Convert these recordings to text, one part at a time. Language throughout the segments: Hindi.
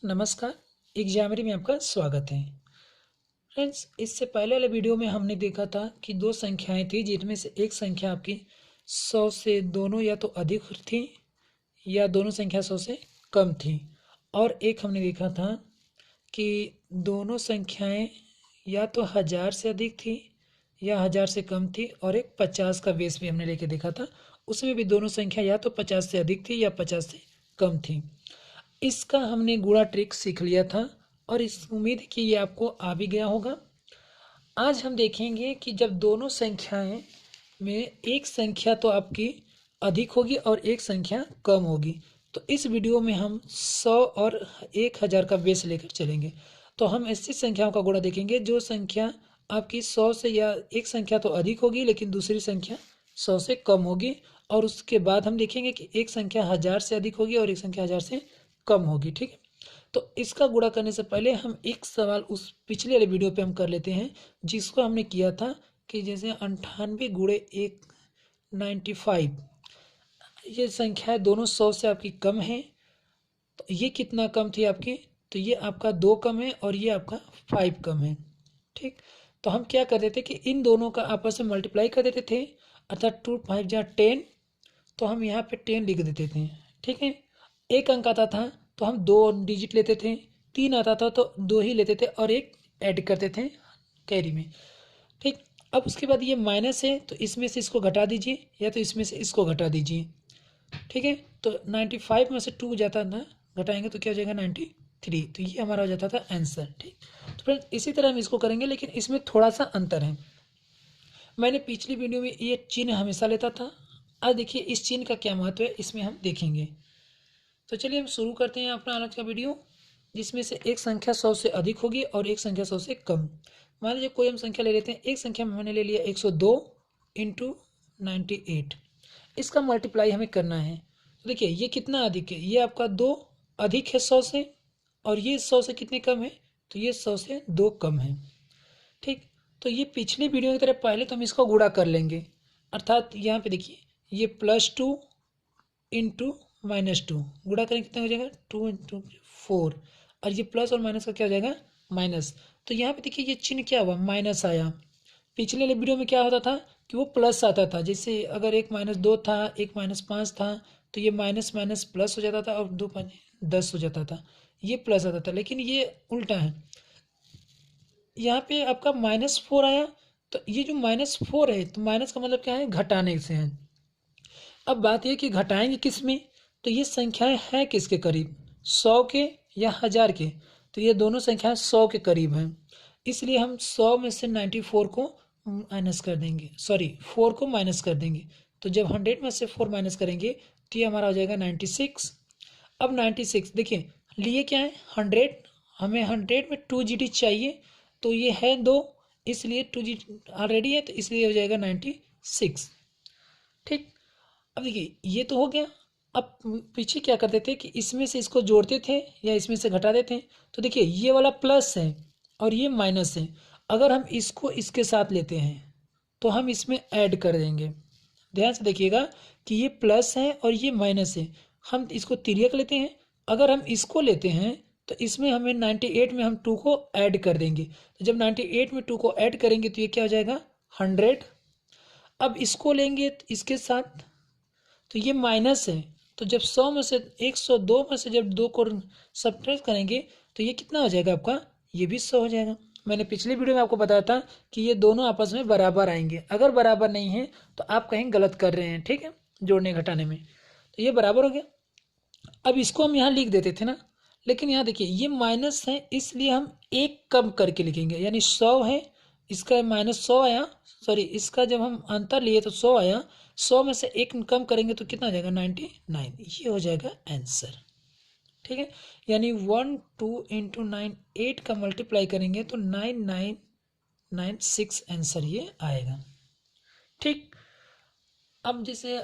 नमस्कार। एग्जामरी में आपका स्वागत है। फ्रेंड्स, इससे पहले वाले वीडियो में हमने देखा था कि दो संख्याएं थी जिनमें से एक संख्या आपकी 100 से दोनों या तो अधिक थी या दोनों संख्या 100 से कम थी, और एक हमने देखा था कि दोनों संख्याएं या तो 1000 से अधिक थी या 1000 से कम थी, और एक 50 का बेस भी हमने लेके देखा था। उसमें भी दोनों संख्या या तो 50 से अधिक थी या 50 से कम थी। इसका हमने गुणा ट्रिक सीख लिया था और इस उम्मीद है कि ये आपको आ भी गया होगा। आज हम देखेंगे कि जब दोनों संख्याएं में एक संख्या तो आपकी अधिक होगी और एक संख्या कम होगी, तो इस वीडियो में हम 100 और 1000 का बेस लेकर चलेंगे। तो हम ऐसी संख्याओं का गुणा देखेंगे जो संख्या आपकी 100 से, या एक संख्या तो अधिक होगी लेकिन दूसरी संख्या 100 से कम होगी, और उसके बाद हम देखेंगे कि एक संख्या 1000 से अधिक होगी और एक संख्या 1000 से कम होगी। ठीक है, तो इसका गुणा करने से पहले हम एक सवाल उस पिछले वाले वीडियो पे हम कर लेते हैं जिसको हमने किया था कि जैसे 98 गुणे 1 95, ये संख्या है दोनों 100 से आपकी कम है। तो ये कितना कम थी आपकी? तो ये आपका 2 कम है और ये आपका 5 कम है। ठीक, तो हम क्या कर देते कि इन दोनों का आपस में मल्टीप्लाई कर देते थे, अर्थात 2 5 जा 10, तो हम यहाँ पे 10 लिख देते थे। ठीक है, एक अंक आता था तो हम 2 डिजिट लेते थे, 3 आता था तो 2 ही लेते थे और एक ऐड करते थे कैरी में। ठीक, अब उसके बाद ये माइनस है तो इसमें से इसको घटा दीजिए या तो इसमें से इसको घटा दीजिए। ठीक है, तो 95 में से 2 जाता ना, घटाएंगे तो क्या हो जाएगा 93, तो ये हमारा हो जाता था आंसर। ठीक, तो फ्रेंड्स इसी तरह हम इसको करेंगे, लेकिन इसमें थोड़ा सा अंतर है। मैंने पिछली वीडियो में ये चिन्ह हमेशा लेता था, आज देखिए इस चिन्ह का क्या महत्व है इसमें हम देखेंगे। तो चलिए हम शुरू करते हैं अपना आज का वीडियो, जिसमें से एक संख्या 100 से अधिक होगी और एक संख्या 100 से कम। मान लीजिए कोई हम संख्या ले लेते हैं, एक संख्या में मैंने ले लिया 102 इंटू 98, इसका मल्टीप्लाई हमें करना है। तो देखिए ये कितना अधिक है, ये आपका 2 अधिक है 100 से, और ये 100 से कितने कम है? तो ये 100 से 2 कम है। ठीक, तो ये पिछली वीडियो की तरह पहले तो हम इसको गुणा कर लेंगे, अर्थात यहाँ पे देखिए ये +2 इंटू -2, गुणा करें कितना हो जाएगा 2 इंटू 4, और ये प्लस और माइनस का क्या हो जाएगा माइनस। तो यहाँ पे देखिए ये चिन्ह क्या हुआ, माइनस आया। पिछले वाले वीडियो में क्या होता था कि वो प्लस आता था, जैसे अगर एक -2 था, एक -5 था, तो ये माइनस माइनस प्लस हो जाता था और 2 5 10 हो जाता था, ये प्लस आता था। लेकिन ये उल्टा है, यहाँ पे आपका -4 आया, तो ये जो -4 है तो माइनस का मतलब क्या है, घटाने से है। अब बात यह कि घटाएंगे किस में, तो ये संख्याएं हैं किसके करीब, 100 के या 1000 के? तो ये दोनों संख्याएं 100 के करीब हैं, इसलिए हम 100 में से 94 को माइनस कर देंगे, सॉरी 4 को माइनस कर देंगे। तो जब 100 में से 4 माइनस करेंगे तो ये हमारा हो जाएगा 96। अब 96 देखिए लिए क्या है 100, हमें 100 में 2 GT चाहिए, तो ये है 2, इसलिए 2 GT ऑलरेडी है, तो इसलिए हो जाएगा 96। ठीक, अब देखिए ये तो हो गया। अब पीछे क्या करते थे कि इसमें से इसको जोड़ते थे या इसमें से घटाते थे। तो देखिए ये वाला प्लस है और ये माइनस है, अगर हम इसको इसके साथ लेते हैं तो हम इसमें ऐड कर देंगे। ध्यान से देखिएगा कि ये प्लस है और ये माइनस है, हम इसको तिर्यक लेते हैं। अगर हम इसको लेते हैं तो इसमें हमें 98 में हम 2 को ऐड कर देंगे, तो जब 98 में 2 को ऐड करेंगे तो ये क्या हो जाएगा 100। अब इसको लेंगे इसके साथ तो ये माइनस है, तो जब 100 में से 102 में से जब 2 को सब्ट्रैक्ट करेंगे तो ये कितना हो जाएगा आपका, ये भी 100 हो जाएगा। मैंने पिछली वीडियो में आपको बताया था कि ये दोनों आपस में बराबर आएंगे, अगर बराबर नहीं है तो आप कहीं गलत कर रहे हैं। ठीक है, जोड़ने घटाने में, तो ये बराबर हो गया। अब इसको हम यहाँ लिख देते थे ना, लेकिन यहाँ देखिए ये माइनस है, इसलिए हम एक कम करके लिखेंगे, यानी 100 है, इसका -100 आया, सॉरी इसका जब हम अंतर लिए तो 100 आया, 100 में से एक कम करेंगे तो कितना आ जाएगा 99, ये हो जाएगा आंसर। ठीक है, यानी 1 2 इंटू 9 8 का मल्टीप्लाई करेंगे तो 9996 आंसर ये आएगा। ठीक, अब जैसे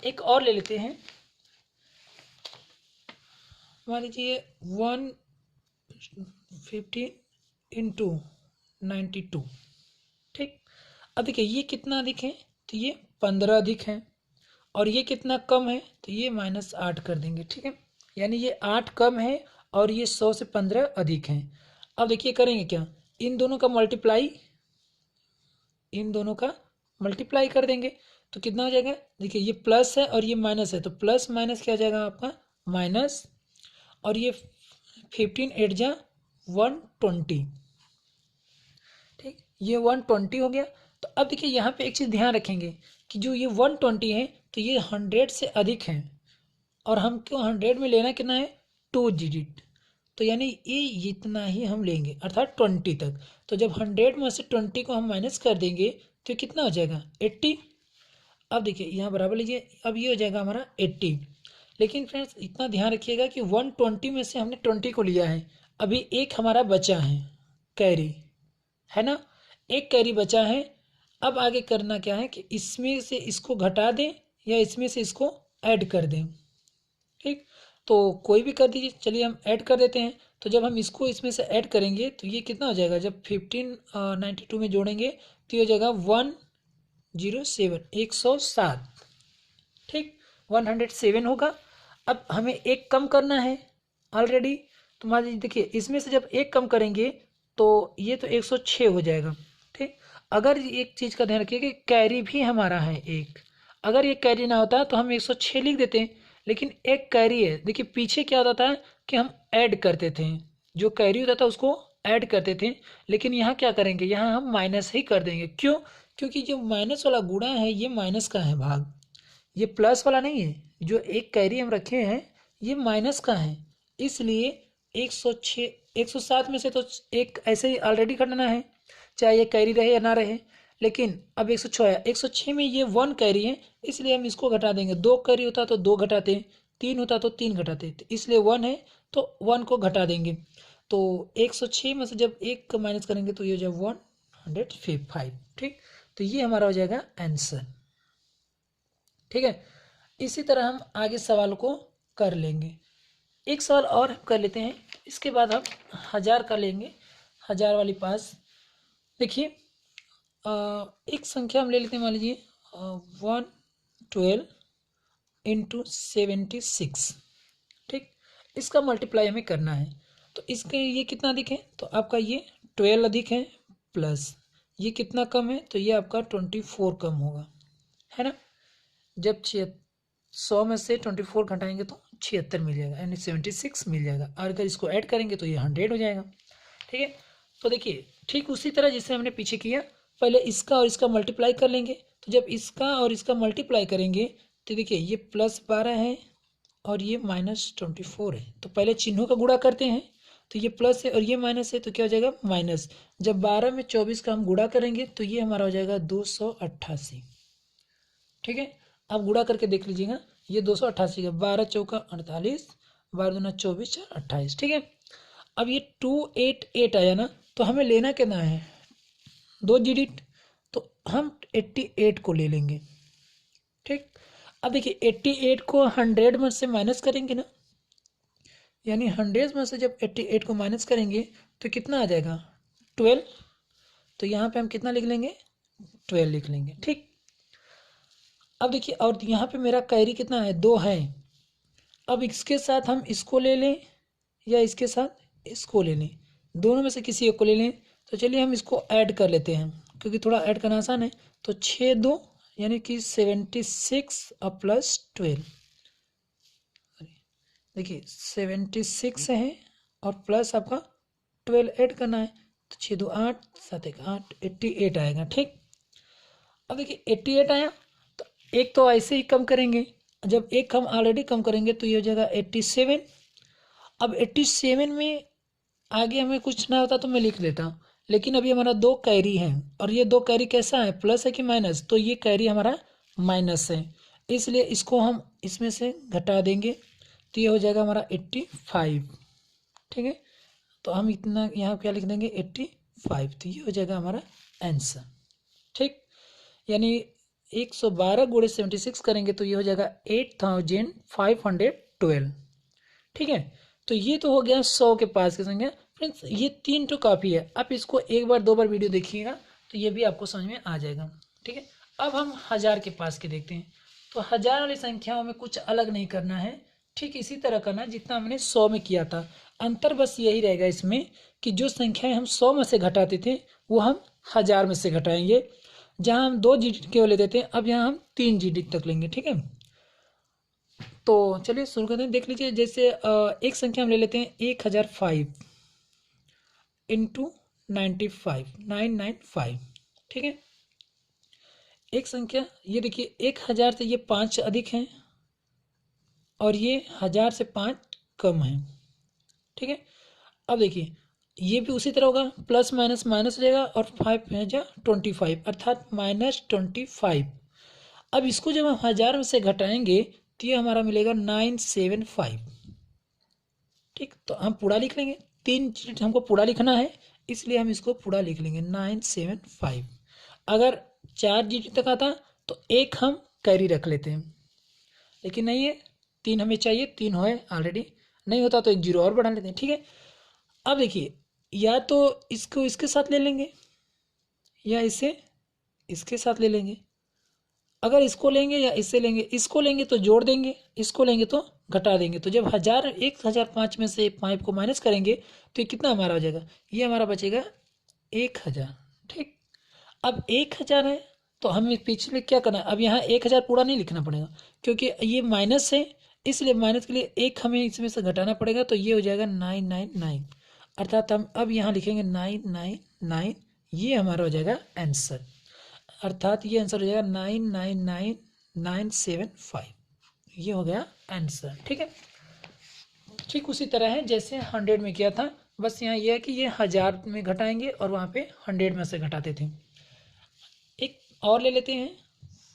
एक और ले लेते हैं, मान लीजिए 150 इंटू 92। ठीक, अब देखिए ये कितना अधिक है, तो ये 15 अधिक है, और ये कितना कम है, तो ये -8 कर देंगे। ठीक है, यानी ये 8 कम है और ये 100 से 15 अधिक हैं। अब देखिए करेंगे क्या, इन दोनों का मल्टीप्लाई कर देंगे तो कितना हो जाएगा। देखिए ये प्लस है और ये माइनस है, तो प्लस माइनस क्या हो जाएगा आपका माइनस, और ये 15 8 जा 120, ठीक, ये 120 हो गया। तो अब देखिए यहाँ पे एक चीज़ ध्यान रखेंगे कि जो ये 120 है तो ये 100 से अधिक है, और हमको 100 में लेना कितना है 2 डिजिट, तो यानी ये इतना ही हम लेंगे अर्थात 20 तक। तो जब 100 में से 20 को हम माइनस कर देंगे तो कितना हो जाएगा 80। अब देखिए यहाँ बराबर लीजिए, अब ये हो जाएगा हमारा 80। लेकिन फ्रेंड्स इतना ध्यान रखिएगा कि 120 में से हमने 20 को लिया है, अभी एक हमारा बचा है कैरी, है ना, एक कैरी बचा है। अब आगे करना क्या है कि इसमें से इसको घटा दें या इसमें से इसको ऐड कर दें, ठीक, तो कोई भी कर दीजिए। चलिए हम ऐड कर देते हैं। तो जब हम इसको इसमें से ऐड करेंगे तो ये कितना हो जाएगा, जब 1592 में जोड़ेंगे तो ये हो जाएगा 107 107, ठीक, 107 होगा। अब हमें एक कम करना है ऑलरेडी, तो मान लीजिए देखिए इसमें से जब एक कम करेंगे तो ये तो 106 हो जाएगा, ठीक। अगर एक चीज़ का ध्यान रखिए कि कैरी भी हमारा है एक, अगर ये कैरी ना होता तो हम 106 लिख देते हैं, लेकिन एक कैरी है। देखिए पीछे क्या होता था कि हम ऐड करते थे, जो कैरी होता था उसको ऐड करते थे, लेकिन यहाँ क्या करेंगे, यहाँ हम माइनस ही कर देंगे। क्यों, क्योंकि जो माइनस वाला गुणा है ये माइनस का है भाग, ये प्लस वाला नहीं है। जो एक कैरी हम रखे हैं ये माइनस का है, इसलिए 106 107 में से तो एक ऐसे ही ऑलरेडी घटाना है, चाहे ये कैरी रहे या ना रहे। लेकिन अब 106 आया, 106 में ये 1 कैरी है, इसलिए हम इसको घटा देंगे। 2 कैरी होता तो 2 घटाते, 3 होता तो 3 घटाते, तो इसलिए 1 है तो 1 को घटा देंगे। तो 106 में से जब एक माइनस करेंगे तो ये हो जाएगा 105, ठीक। तो ये हमारा हो जाएगा आंसर, ठीक है। इसी तरह हम आगे सवाल को कर लेंगे। एक सवाल और हम कर लेते हैं, इसके बाद हम 1000 का लेंगे, 1000 वाली पास। देखिए एक संख्या हम ले लेते हैं, मान लीजिए 112 इंटू 76, ठीक, इसका मल्टीप्लाई हमें करना है। तो इसके ये कितना अधिक है, तो आपका ये 12 अधिक है, प्लस ये कितना कम है, तो ये आपका 24 कम होगा, है ना। जब 100 में से 24 घटाएंगे तो 76 मिल जाएगा, यानी 76 मिल जाएगा, और अगर इसको ऐड करेंगे तो ये 100 हो जाएगा, ठीक है। तो देखिए ठीक उसी तरह जिससे हमने पीछे किया, पहले इसका और इसका मल्टीप्लाई कर लेंगे। तो जब इसका और इसका मल्टीप्लाई करेंगे तो देखिए ये +12 है और ये -24 है, तो पहले चिन्हों का गुणा करते हैं। तो ये प्लस है और ये माइनस है, तो क्या हो जाएगा माइनस। जब 12 में 24 का हम गुणा करेंगे तो ये हमारा हो जाएगा 288, ठीक है। आप गुणा करके देख लीजिएगा, ये 288 का 12 चौका 48, 12 दूना 24 4 28, ठीक है। अब ये 288 आया ना, तो हमें लेना कितना है 2 डिजिट, तो हम 88 को ले लेंगे, ठीक। अब देखिए 88 को 100 में से माइनस करेंगे ना, यानी 100 में से जब 88 को माइनस करेंगे तो कितना आ जाएगा 12, तो यहाँ पे हम कितना लिख लेंगे 12 लिख लेंगे, ठीक। अब देखिए और यहाँ पे मेरा कैरी कितना है 2 है। अब इसके साथ हम इसको ले लें या इसके साथ इसको ले लें, दोनों में से किसी एक को ले लें। तो चलिए हम इसको ऐड कर लेते हैं, क्योंकि थोड़ा ऐड करना आसान है। तो 6 2 यानी कि 76 और +12, देखिए 76 है और प्लस आपका 12 ऐड करना है, तो 6 2 8 7 1 8, 88 आएगा, ठीक। अब देखिए 88 आया, तो एक तो ऐसे ही कम करेंगे, जब एक हम ऑलरेडी कम करेंगे तो ये हो जाएगा 87। अब 87 में आगे हमें कुछ ना होता तो मैं लिख देता, लेकिन अभी हमारा 2 कैरी है, और ये 2 कैरी कैसा है प्लस है कि माइनस, तो ये कैरी हमारा माइनस है, इसलिए इसको हम इसमें से घटा देंगे, तो ये हो जाएगा हमारा 85, ठीक है। तो हम इतना यहाँ क्या लिख देंगे 85, तो ये हो जाएगा हमारा आंसर, ठीक। यानी 112 गुणे 76 करेंगे तो ये हो जाएगा 8512, ठीक है। तो ये तो हो गया 100 के पास की संख्या। फ्रेंड्स ये 3 तो काफ़ी है, आप इसको एक बार 2 बार वीडियो देखिएगा तो ये भी आपको समझ में आ जाएगा, ठीक है। अब हम 1000 के पास के देखते हैं। तो 1000 वाली संख्याओं में कुछ अलग नहीं करना है, ठीक इसी तरह करना जितना हमने 100 में किया था। अंतर बस यही रहेगा इसमें कि जो संख्याएं हम 100 में से घटाते थे वो हम 1000 में से घटाएंगे। जहां हम 2 डिजिट केवल लेते थे, अब यहाँ हम 3 डिजिट तक लेंगे। ठीक है, तो चलिए शुरू करते हैं। देख लीजिए, जैसे एक संख्या हम ले लेते हैं 1005 इंटू 95 995। ठीक है, एक संख्या ये देखिए 1000 से ये 5 अधिक है और ये 1000 से 5 कम है। ठीक है, अब देखिए ये भी उसी तरह होगा, प्लस माइनस माइनस रहेगा और 5 है जा 25 अर्थात -25। अब इसको जब हम 1000 में से घटाएंगे तो ये हमारा मिलेगा 975। ठीक, तो हम पूरा लिख लेंगे, 3 डिजिट हमको पूरा लिखना है इसलिए हम इसको पूरा लिख लेंगे 975। अगर 4 डिजिट तक आता तो एक हम कैरी रख लेते हैं, लेकिन नहीं है, 3 हमें चाहिए, 3 है ऑलरेडी, नहीं होता तो एक जीरो और बढ़ा लेते हैं। ठीक है, अब देखिए या तो इसको इसके साथ ले लेंगे या इसे इसके साथ ले लेंगे। अगर इसको लेंगे या इससे लेंगे, इसको लेंगे तो जोड़ देंगे, इसको लेंगे तो घटा देंगे। तो जब 1005 में से 5 को माइनस करेंगे तो ये कितना हमारा हो जाएगा, ये हमारा बचेगा 1000। ठीक, अब 1000 है तो हमें पिछले क्या करना है, अब यहाँ 1000 पूरा नहीं लिखना पड़ेगा क्योंकि ये माइनस है, इसलिए माइनस के लिए एक हमें इसमें से घटाना पड़ेगा। तो ये हो जाएगा 999, अर्थात हम अब यहाँ लिखेंगे 999, ये हमारा हो जाएगा आंसर, अर्थात ये आंसर हो जाएगा 999975, ये हो गया आंसर। ठीक है, ठीक उसी तरह है जैसे 100 में किया था, बस यहाँ ये है कि ये 1000 में घटाएंगे और वहाँ पे 100 में से घटाते थे। एक और ले लेते हैं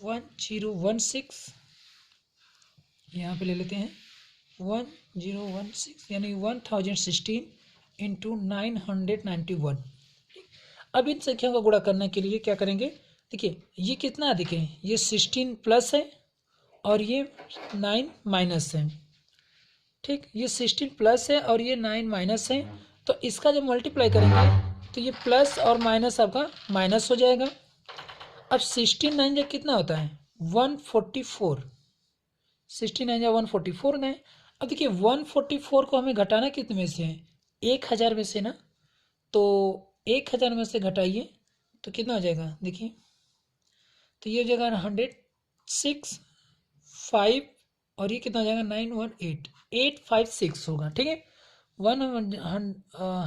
1016, यहाँ पे ले लेते हैं 1016 यानी 1016 इंटू 991। अब इन संख्याओं का गुणा करने के लिए क्या करेंगे, देखिए ये कितना अधिक है, ये 16 प्लस है और ये 9 माइनस है। ठीक, ये 16 प्लस है और ये 9 माइनस है, तो इसका जब मल्टीप्लाई करेंगे तो ये प्लस और माइनस आपका माइनस हो जाएगा। अब 16 9 जब कितना होता है 144, 16 9 जब 144 होता है। अब देखिए 144 को हमें घटाना कितने में से है, 1000 में से ना, तो 1000 में से घटाइए तो कितना हो जाएगा, देखिए तो ये हो जाएगा 106 5 और ये कितना हो जाएगा 918 856 होगा। ठीक है,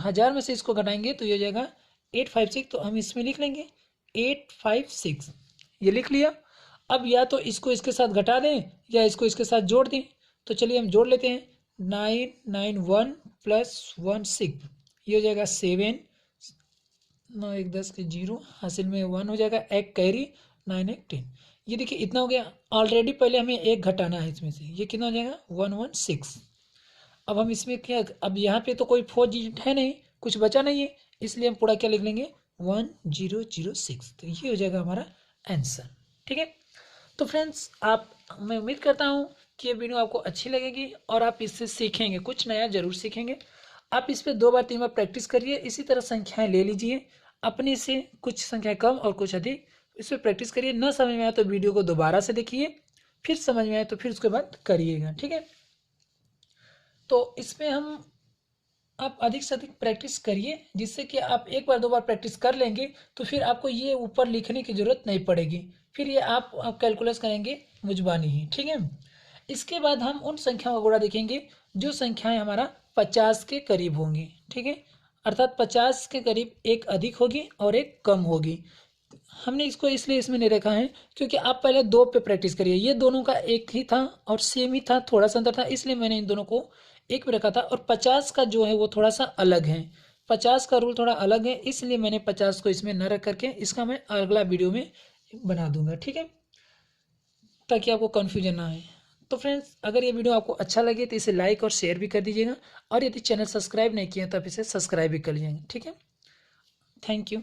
1000 में से इसको घटाएंगे तो ये हो जाएगा 856, तो हम इसमें लिख लेंगे 856, ये लिख लिया। अब या तो इसको इसके साथ घटा दें या इसको इसके साथ जोड़ दें, तो चलिए हम जोड़ लेते हैं 991 प्लस 16, ये हो जाएगा 7, 9 1 10 के 0, हासिल में 1 हो जाएगा, एक कैरी 9 1 10। ये देखिए इतना हो गया, ऑलरेडी पहले हमें एक घटाना है इसमें से, ये कितना हो जाएगा 116। अब हम इसमें क्या, अब यहाँ पे तो कोई 4 डिजिट है नहीं, कुछ बचा नहीं है, इसलिए हम पूरा क्या लिख लेंगे 1006, तो ये हो जाएगा हमारा आंसर। ठीक है, तो फ्रेंड्स मैं उम्मीद करता हूँ कि ये वीडियो आपको अच्छी लगेगी और आप इससे सीखेंगे, कुछ नया जरूर सीखेंगे। आप इस पर 2 बार 3 बार प्रैक्टिस करिए, इसी तरह संख्याएं ले लीजिए अपने से, कुछ संख्याएं कम और कुछ अधिक, इस पर प्रैक्टिस करिए। न समझ में आए तो वीडियो को दोबारा से देखिए, फिर समझ में आए तो फिर उसके बाद करिएगा। ठीक है, तो इसमें आप अधिक से अधिक प्रैक्टिस करिए, जिससे कि आप एक बार 2 बार प्रैक्टिस कर लेंगे तो फिर आपको ये ऊपर लिखने की जरूरत नहीं पड़ेगी, फिर ये आप कैलकुलेट करेंगे मुजबानी ही। ठीक है, इसके बाद हम उन संख्याओं का गुणा देखेंगे जो संख्याएं हमारा 50 के करीब होंगी। ठीक है, अर्थात 50 के करीब एक अधिक होगी और एक कम होगी। हमने इसको इसलिए इसमें नहीं रखा है क्योंकि आप पहले 2 पे प्रैक्टिस करिए, ये दोनों का एक ही था और सेम ही था, थोड़ा सा अंतर था, इसलिए मैंने इन दोनों को एक पे रखा था। और 50 का जो है वो थोड़ा सा अलग है, 50 का रूल थोड़ा अलग है, इसलिए मैंने 50 को इसमें न रख करके इसका मैं अगला वीडियो में बना दूंगा। ठीक है, ताकि आपको कन्फ्यूजन ना आए। तो फ्रेंड्स, अगर ये वीडियो आपको अच्छा लगे तो इसे लाइक और शेयर भी कर दीजिएगा, और यदि चैनल सब्सक्राइब नहीं किया तो आप इसे सब्सक्राइब भी कर लीजिएगा। ठीक है, थैंक यू।